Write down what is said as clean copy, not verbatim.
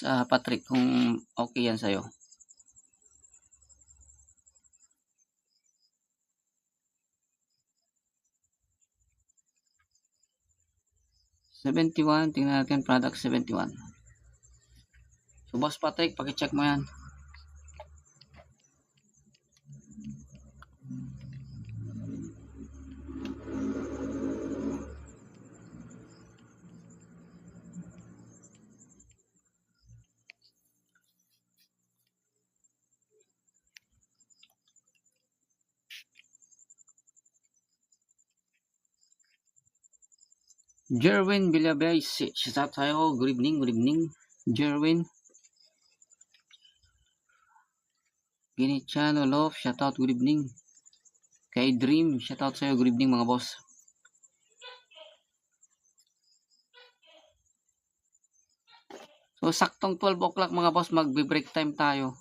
Patrick, kung okay yan sa'yo. $71, tingnan natin product 71. So Boss Patrick, paki-check mo yan. Jerwin Villabay, shout tayo. Good evening. Jerwin. Giniciano Love, shout out, good evening. Kay Dream, shout out sa'yo, good evening mga boss. So saktong 12 o'clock mga boss, magbe-break time tayo.